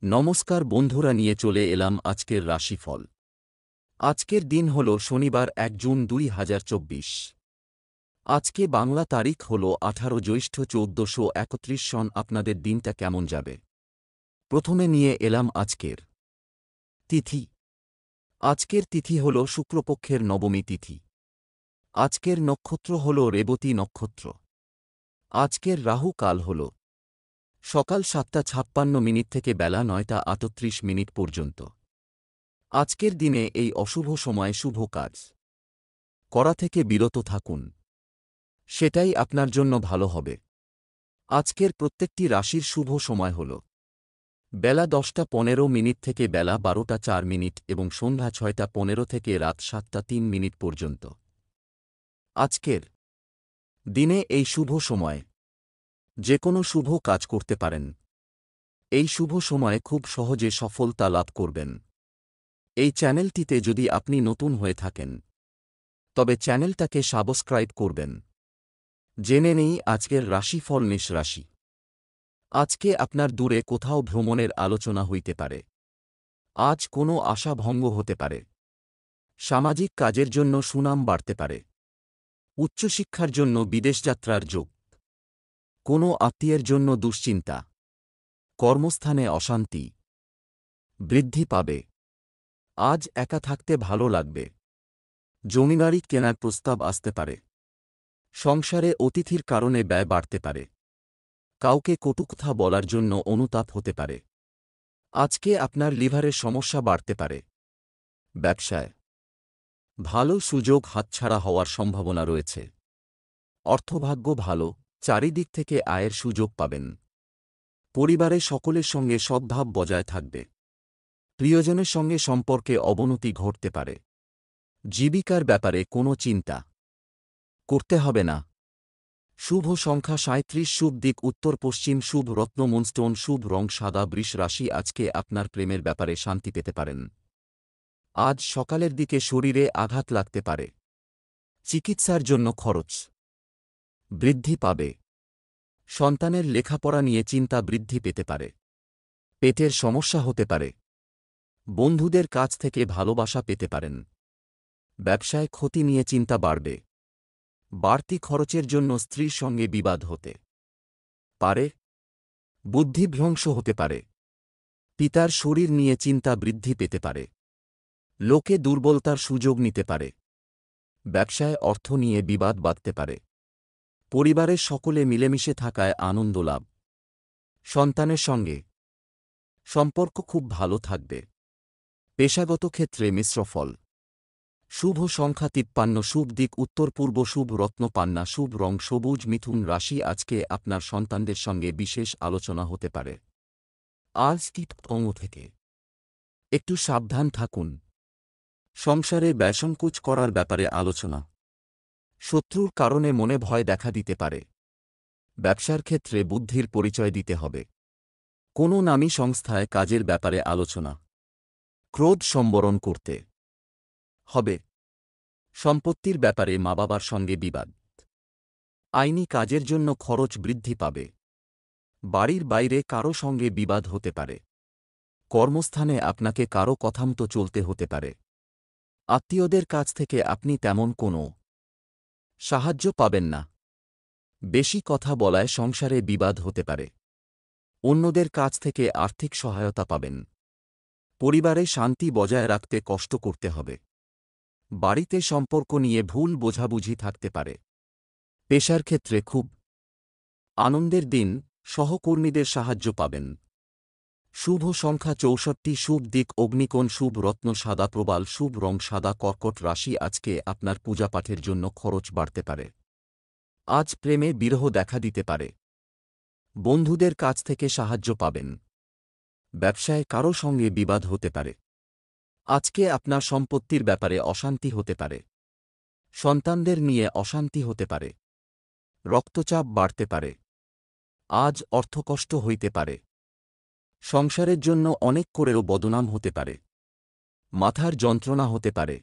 নমস্কার বন্ধুরা, নিয়ে চলে এলাম আজকের রাশিফল। আজকের দিন হল শনিবার ১ জুন ২০২৪। আজকে বাংলা তারিখ হল ১৮ জ্যৈষ্ঠ ১৪৩১ সন। আপনাদের দিনটা কেমন যাবে? প্রথমে নিয়ে এলাম আজকের তিথি। আজকের তিথি হল শুক্লপক্ষের নবমী তিথি। আজকের নক্ষত্র হল রেবতী নক্ষত্র। আজকের রাহু কাল হল সকাল ৭টা ৫৬ থেকে বেলা ৯টা ৩৮ পর্যন্ত। আজকের দিনে এই অশুভ সময়ে শুভ কাজ করা থেকে বিরত থাকুন, সেটাই আপনার জন্য ভালো হবে। আজকের প্রত্যেকটি রাশির শুভ সময় হল বেলা ১০টা ১৫ থেকে বেলা ১২টা ৪ এবং সন্ধ্যা ৬টা ১৫ থেকে রাত ৭টা ৩ পর্যন্ত। আজকের দিনে এই শুভ সময়ে যে কোনো শুভ কাজ করতে পারেন। এই শুভ সময়ে খুব সহজে সফলতা লাভ করবেন। এই চ্যানেলটিতে যদি আপনি নতুন হয়ে থাকেন তবে চ্যানেলটাকে সাবস্ক্রাইব করবেন। জেনে নেই আজকের রাশিফল। মেষ রাশি। আজকে আপনার দূরে কোথাও ভ্রমণের আলোচনা হইতে পারে। আজ কোনো আশা ভঙ্গ হতে পারে। সামাজিক কাজের জন্য সুনাম বাড়তে পারে। উচ্চশিক্ষার জন্য বিদেশযাত্রার যোগ। কোনো আত্মীয়ের জন্য দুশ্চিন্তা। কর্মস্থানে অশান্তি বৃদ্ধি পাবে। আজ একা থাকতে ভালো লাগবে। জমিবাড়ি কেনার প্রস্তাব আসতে পারে। সংসারে অতিথির কারণে ব্যয় বাড়তে পারে। কাউকে কটু কথা বলার জন্য অনুতাপ হতে পারে। আজকে আপনার লিভারের সমস্যা বাড়তে পারে। ব্যবসায় ভালো সুযোগ হাতছাড়া হওয়ার সম্ভাবনা রয়েছে। অর্থভাগ্য ভালো, চারিদিক থেকে আয়ের সুযোগ পাবেন। পরিবারে সকলের সঙ্গে সদ্ভাব বজায় থাকবে। প্রিয়জনের সঙ্গে সম্পর্কে অবনতি ঘটতে পারে। জীবিকার ব্যাপারে কোনো চিন্তা করতে হবে না। শুভ সংখ্যা ৩৭, শুভ দিক উত্তর পশ্চিম, শুভ রত্ন মুনস্টোন, শুভ রং সাদা। বৃষ রাশি। আজকে আপনার প্রেমের ব্যাপারে শান্তি পেতে পারেন। আজ সকালের দিকে শরীরে আঘাত লাগতে পারে। চিকিৎসার জন্য খরচ বৃদ্ধি পাবে। সন্তানের লেখাপড়া নিয়ে চিন্তা বৃদ্ধি পেতে পারে। পেটের সমস্যা হতে পারে। বন্ধুদের কাছ থেকে ভালোবাসা পেতে পারেন। ব্যবসায় ক্ষতি নিয়ে চিন্তা বাড়বে। বাড়তি খরচের জন্য স্ত্রীর সঙ্গে বিবাদ হতে পারে। বুদ্ধিভ্রংশ হতে পারে। পিতার শরীর নিয়ে চিন্তা বৃদ্ধি পেতে পারে। লোকে দুর্বলতার সুযোগ নিতে পারে। ব্যবসায় অর্থ নিয়ে বিবাদ বাঁধতে পারে। পরিবারের সকলে মিলেমিশে থাকায় আনন্দ লাভ। সন্তানের সঙ্গে সম্পর্ক খুব ভালো থাকবে। পেশাগত ক্ষেত্রে মিশ্র ফল। শুভ সংখ্যা ৫৩, শুভ দিক উত্তর পূর্ব, শুভ রত্ন পান্না, শুভ রং সবুজ। মিথুন রাশি। আজকে আপনার সন্তানদের সঙ্গে বিশেষ আলোচনা হতে পারে। আজ কীটপতঙ্গ থেকে একটু সাবধান থাকুন। সংসারে ব্যয়সংকোচ করার ব্যাপারে আলোচনা। শত্রুর কারণে মনে ভয় দেখা দিতে পারে। ব্যবসার ক্ষেত্রে বুদ্ধির পরিচয় দিতে হবে। কোনো নামী সংস্থায় কাজের ব্যাপারে আলোচনা। ক্রোধ সম্বরণ করতে হবে। সম্পত্তির ব্যাপারে মা বাবার সঙ্গে বিবাদ। আইনি কাজের জন্য খরচ বৃদ্ধি পাবে। বাড়ির বাইরে কারো সঙ্গে বিবাদ হতে পারে। কর্মস্থানে আপনাকে কারো কথামতো চলতে হতে পারে। আত্মীয়দের কাছ থেকে আপনি তেমন কোনো সাহায্য পাবেন না। বেশি কথা বলায় সংসারে বিবাদ হতে পারে। অন্যদের কাছ থেকে আর্থিক সহায়তা পাবেন। পরিবারে শান্তি বজায় রাখতে কষ্ট করতে হবে। বাড়িতে সম্পর্ক নিয়ে ভুল বোঝাবুঝি থাকতে পারে। পেশার ক্ষেত্রে খুব আনন্দের দিন। সহকর্মীদের সাহায্য পাবেন। শুভ সংখ্যা ৬৪, শুভ দিক অগ্নিকোণ, শুভ রত্ন সাদা প্রবাল, শুভ রং সাদা। কর্কট রাশি। আজকে আপনার পূজাপাঠের জন্য খরচ বাড়তে পারে। আজ প্রেমে বিরহ দেখা দিতে পারে। বন্ধুদের কাছ থেকে সাহায্য পাবেন। ব্যবসায় কারো সঙ্গে বিবাদ হতে পারে। আজকে আপনার সম্পত্তির ব্যাপারে অশান্তি হতে পারে। সন্তানদের নিয়ে অশান্তি হতে পারে। রক্তচাপ বাড়তে পারে। আজ অর্থকষ্ট হইতে পারে। সংসারের জন্য অনেক করেও বদনাম হতে পারে। মাথার যন্ত্রণা হতে পারে।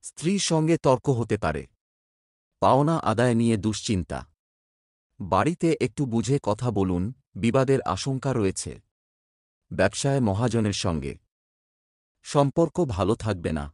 স্ত্রীর সঙ্গে তর্ক হতে পারে। পাওনা আদায় নিয়ে দুশ্চিন্তা। বাড়িতে একটু বুঝে কথা বলুন, বিবাদের আশঙ্কা রয়েছে। ব্যবসায় মহাজনের সঙ্গে সম্পর্ক ভালো থাকবে না।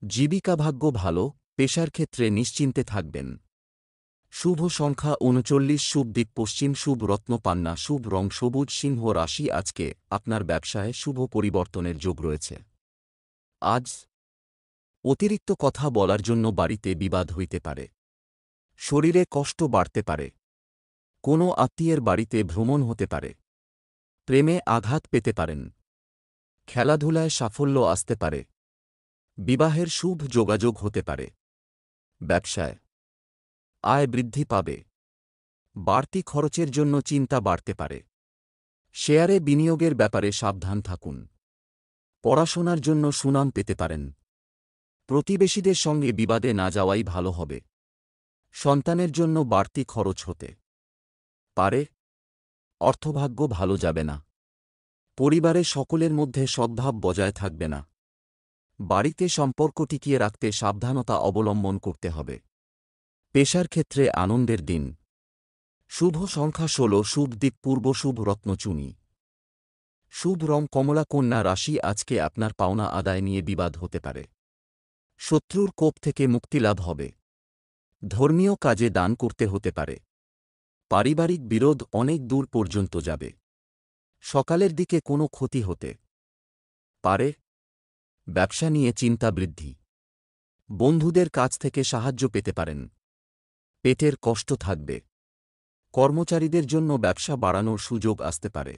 জীবিকা ভাগ্য ভালো, পেশার ক্ষেত্রে নিশ্চিন্তে থাকবেন। শুভ সংখ্যা ৩৯, শুভ দিক পশ্চিম, শুভ রত্ন পান্না, শুভ রং সবুজ। সিংহ রাশি, আজকে আপনার ব্যবসায় শুভ পরিবর্তনের যোগ রয়েছে। আজ অতিরিক্ত কথা বলার জন্য বাড়িতে বিবাদ হইতে পারে। শরীরে কষ্ট বাড়তে পারে। কোনো আত্মীয়ের বাড়িতে ভ্রমণ হতে পারে। প্রেমে আঘাত পেতে পারেন। খেলাধুলায় সাফল্য আসতে পারে। বিবাহের শুভ যোগাযোগ হতে পারে। ব্যবসায় আয় বৃদ্ধি পাবে। বাড়তি খরচের জন্য চিন্তা বাড়তে পারে। শেয়ারে বিনিয়োগের ব্যাপারে সাবধান থাকুন। পড়াশোনার জন্য সুনাম পেতে পারেন। প্রতিবেশীদের সঙ্গে বিবাদে না যাওয়াই ভালো হবে। সন্তানের জন্য বাড়তি খরচ হতে পারে। অর্থভাগ্য ভালো যাবে না। পরিবারে সকলের মধ্যে সদ্ভাব বজায় থাকবে না। বাড়িতে সম্পর্ক টিকিয়ে রাখতে সাবধানতা অবলম্বন করতে হবে। পেশার ক্ষেত্রে আনন্দের দিন। শুভ সংখ্যা ১৬, শুভ দিক পূর্ব, শুভ রত্নচুনি। শুভ রং কমলা। কন্যা রাশি, আজকে আপনার পাওনা আদায় নিয়ে বিবাদ হতে পারে। শত্রুর কোপ থেকে মুক্তিলাভ হবে। ধর্মীয় কাজে দান করতে হতে পারে। পারিবারিক বিরোধ অনেক দূর পর্যন্ত যাবে। সকালের দিকে কোনো ক্ষতি হতে পারে। ব্যবসা নিয়ে চিন্তা বৃদ্ধি। বন্ধুদের কাছ থেকে সাহায্য পেতে পারেন। পেটের কষ্ট থাকবে। কর্মচারীদের জন্য ব্যবসা বাড়ানোর সুযোগ আসতে পারে।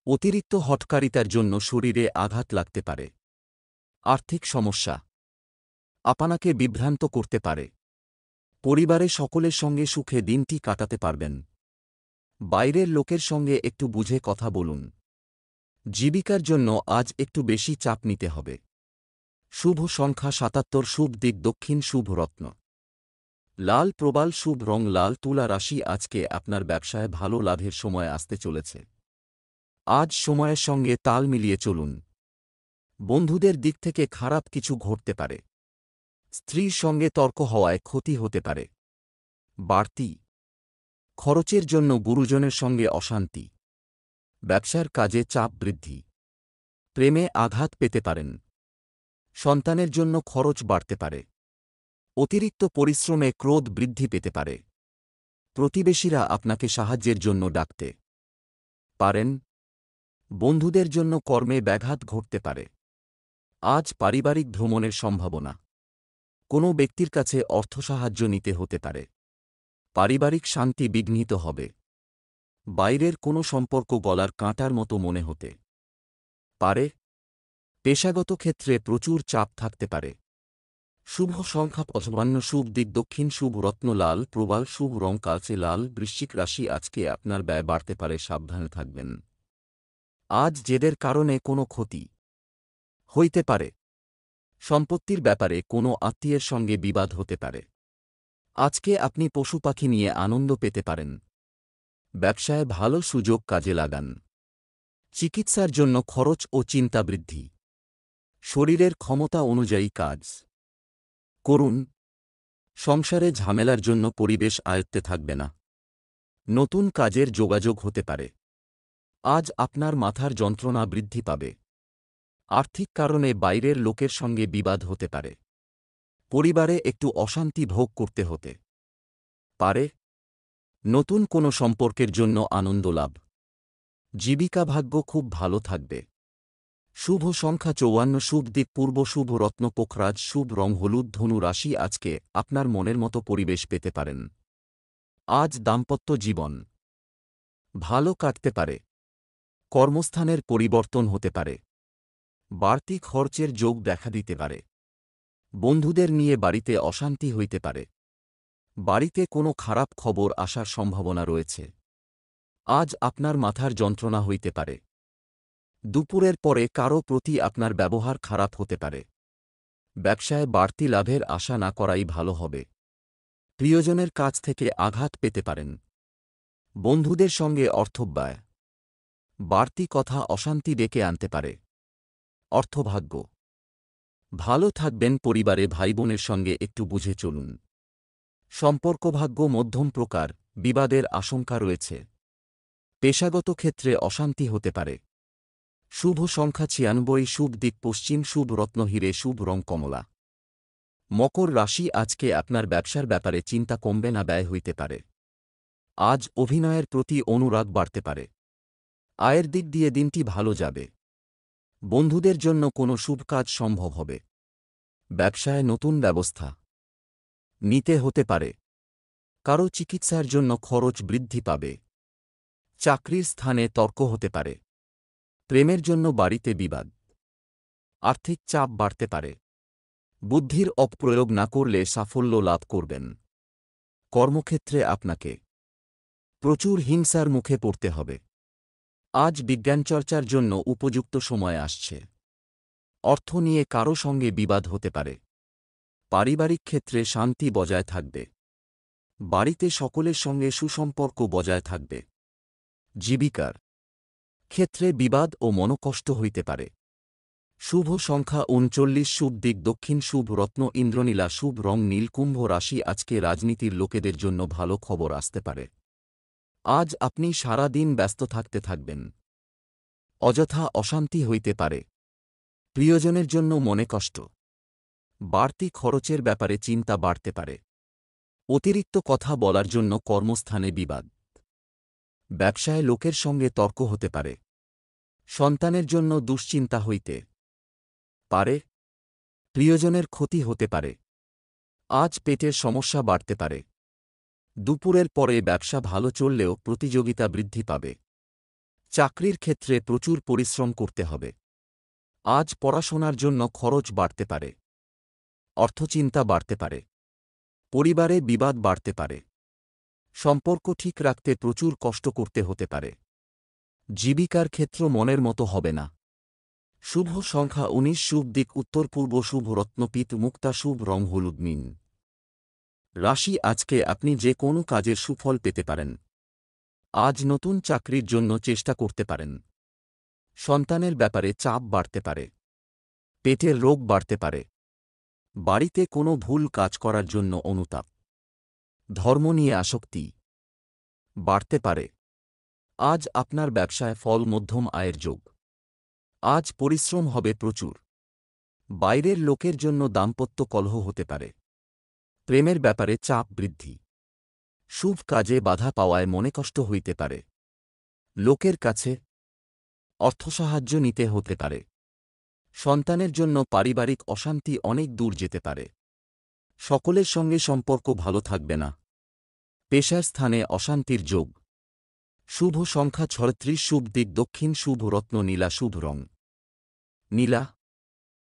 অতিরিক্ত হঠকারিতার জন্য শরীরে আঘাত লাগতে পারে। আর্থিক সমস্যা আপনাকে বিভ্রান্ত করতে পারে। পরিবারে সকলের সঙ্গে সুখে দিনটি কাটাতে পারবেন। বাইরের লোকের সঙ্গে একটু বুঝে কথা বলুন। জীবিকার জন্য আজ একটু বেশি চাপ নিতে হবে। শুভ সংখ্যা ৭৭, শুভ দিক দক্ষিণ, শুভ রত্ন লাল প্রবাল, শুভ রং লাল। তুলা রাশি, আজকে আপনার ব্যবসায় ভালো লাভের সময় আসতে চলেছে। আজ সময়ের সঙ্গে তাল মিলিয়ে চলুন। বন্ধুদের দিক থেকে খারাপ কিছু ঘটতে পারে। স্ত্রীর সঙ্গে তর্ক হওয়ায় ক্ষতি হতে পারে। বাড়তি খরচের জন্য গুরুজনের সঙ্গে অশান্তি। ব্যবসার কাজে চাপ বৃদ্ধি। প্রেমে আঘাত পেতে পারেন। সন্তানের জন্য খরচ বাড়তে পারে। অতিরিক্ত পরিশ্রমে ক্রোধ বৃদ্ধি পেতে পারে। প্রতিবেশীরা আপনাকে সাহায্যের জন্য ডাকতে পারেন। বন্ধুদের জন্য কর্মে ব্যাঘাত ঘটতে পারে। আজ পারিবারিক ভ্রমণের সম্ভাবনা। কোনো ব্যক্তির কাছে অর্থসাহায্য নিতে হতে পারে। পারিবারিক শান্তি বিঘ্নিত হবে। বাইরের কোনো সম্পর্ক গলার কাঁটার মতো মনে হতে পারে। পেশাগত ক্ষেত্রে প্রচুর চাপ থাকতে পারে। শুভ সংখ্যা ৫৫, শুভ দিক দক্ষিণ, শুভ রত্ন লাল প্রবাল, শুভ রং কালচে লাল। বৃশ্চিক রাশি, আজকে আপনার ব্যয় বাড়তে পারে, সাবধানে থাকবেন। আজ জেদের কারণে কোনো ক্ষতি হইতে পারে। সম্পত্তির ব্যাপারে কোনো আত্মীয়ের সঙ্গে বিবাদ হতে পারে। আজকে আপনি পশু পাখি নিয়ে আনন্দ পেতে পারেন। ব্যবসায় ভালো সুযোগ কাজে লাগান। চিকিৎসার জন্য খরচ ও চিন্তা বৃদ্ধি। শরীরের ক্ষমতা অনুযায়ী কাজ করুন। সংসারে ঝামেলার জন্য পরিবেশ আয়ত্তে থাকবে না। নতুন কাজের যোগাযোগ হতে পারে। আজ আপনার মাথার যন্ত্রণা বৃদ্ধি পাবে। আর্থিক কারণে বাইরের লোকের সঙ্গে বিবাদ হতে পারে। পরিবারে একটু অশান্তি ভোগ করতে হতে পারে। নতুন কোনো সম্পর্কের জন্য আনন্দ লাভ। জীবিকা ভাগ্য খুব ভালো থাকবে। শুভ সংখ্যা ৫৪, শুভ দিক পূর্ব, শুভ রত্ন পোখরাজ, শুভ রং হলুদ। ধনু রাশি, আজকে আপনার মনের মতো পরিবেশ পেতে পারেন। আজ দাম্পত্য জীবন ভালো কাটতে পারে। কর্মস্থানের পরিবর্তন হতে পারে। বাড়তি খরচের যোগ দেখা দিতে পারে। বন্ধুদের নিয়ে বাড়িতে অশান্তি হইতে পারে। বাড়িতে কোনো খারাপ খবর আসার সম্ভাবনা রয়েছে। আজ আপনার মাথার যন্ত্রণা হইতে পারে। দুপুরের পরে কারও প্রতি আপনার ব্যবহার খারাপ হতে পারে। ব্যবসায় বাড়তি লাভের আশা না করাই ভালো হবে। প্রিয়জনের কাছ থেকে আঘাত পেতে পারেন। বন্ধুদের সঙ্গে অর্থব্যয়। বাড়তি কথা অশান্তি ডেকে আনতে পারে। অর্থভাগ্য ভালো থাকবেন। পরিবারে ভাইবোনের সঙ্গে একটু বুঝে চলুন। সম্পর্কভাগ্য মধ্যম প্রকার, বিবাদের আশঙ্কা রয়েছে। পেশাগত ক্ষেত্রে অশান্তি হতে পারে। শুভ সংখ্যা 96, শুভ দিক পশ্চিম, শুভ রত্ন হীরে, শুভ রং কমলা। মকর রাশি, আজকে আপনার ব্যবসার ব্যাপারে চিন্তা কমবে না, ব্যয় হইতে পারে। আজ অভিনয়ের প্রতি অনুরাগ বাড়তে পারে। আয়ের দিক দিয়ে দিনটি ভালো যাবে। বন্ধুদের জন্য কোনো শুভ কাজ সম্ভব হবে। ব্যবসায় নতুন ব্যবস্থা নিতে হতে পারে। কারো চিকিৎসার জন্য খরচ বৃদ্ধি পাবে। চাকরির স্থানে তর্ক হতে পারে। প্রেমের জন্য বাড়িতে বিবাদ। আর্থিক চাপ বাড়তে পারে। বুদ্ধির অপপ্রয়োগ না করলে সাফল্য লাভ করবেন। কর্মক্ষেত্রে আপনাকে প্রচুর হিংসার মুখে পড়তে হবে। আজ বিজ্ঞানচর্চার জন্য উপযুক্ত সময় আসছে। অর্থ নিয়ে কারো সঙ্গে বিবাদ হতে পারে। পারিবারিক ক্ষেত্রে শান্তি বজায় থাকবে। বাড়িতে সকলের সঙ্গে সুসম্পর্ক বজায় থাকবে। জীবিকার ক্ষেত্রে বিবাদ ও মনোকষ্ট হইতে পারে। শুভ সংখ্যা 39, শুভ দিক দক্ষিণ, শুভ রত্ন ইন্দ্রনীলা, শুভ রং নীল। কুম্ভ রাশি, আজকে রাজনীতির লোকেদের জন্য ভালো খবর আসতে পারে। আজ আপনি সারা দিন ব্যস্ত থাকবেন। অযথা অশান্তি হইতে পারে। প্রিয়জনের জন্য মনে কষ্ট। বাড়তি খরচের ব্যাপারে চিন্তা বাড়তে পারে। অতিরিক্ত কথা বলার জন্য কর্মস্থানে বিবাদ। ব্যবসায় লোকের সঙ্গে তর্ক হতে পারে। সন্তানের জন্য দুশ্চিন্তা হইতে পারে। প্রিয়জনের ক্ষতি হতে পারে। আজ পেটের সমস্যা বাড়তে পারে। দুপুরের পরে ব্যবসা ভালো চললেও প্রতিযোগিতা বৃদ্ধি পাবে। চাকরির ক্ষেত্রে প্রচুর পরিশ্রম করতে হবে। আজ পড়াশোনার জন্য খরচ বাড়তে পারে। অর্থচিন্তা বাড়তে পারে। পরিবারে বিবাদ বাড়তে পারে। সম্পর্ক ঠিক রাখতে প্রচুর কষ্ট করতে হতে পারে। জীবিকার ক্ষেত্র মনের মতো হবে না। শুভ সংখ্যা 19, শুভ দিক উত্তর পূর্ব, শুভ রত্নপিত মুক্তা, শুভ রং হলুদ মিন। রাশি, আজকে আপনি যে কোনো কাজের সুফল পেতে পারেন। আজ নতুন চাকরির জন্য চেষ্টা করতে পারেন। সন্তানের ব্যাপারে চাপ বাড়তে পারে। পেটের রোগ বাড়তে পারে। বাড়িতে কোনো ভুল কাজ করার জন্য অনুতাপ। ধর্ম নিয়ে আসক্তি বাড়তে পারে। আজ আপনার ব্যবসায় ফল মধ্যম আয়ের যোগ। আজ পরিশ্রম হবে প্রচুর। বাইরের লোকের জন্য দাম্পত্য কলহ হতে পারে। প্রেমের ব্যাপারে চাপ বৃদ্ধি। শুভ কাজে বাধা পাওয়ায় মনে কষ্ট হইতে পারে। লোকের কাছে অর্থসাহায্য নিতে হতে পারে। সন্তানের জন্য পারিবারিক অশান্তি অনেক দূর যেতে পারে। সকলের সঙ্গে সম্পর্ক ভালো থাকবে না। পেশার স্থানে অশান্তির যোগ। শুভ সংখ্যা 36, শুভ দিক দক্ষিণ, শুভ রত্ন নীলা, শুভ রং নীলা।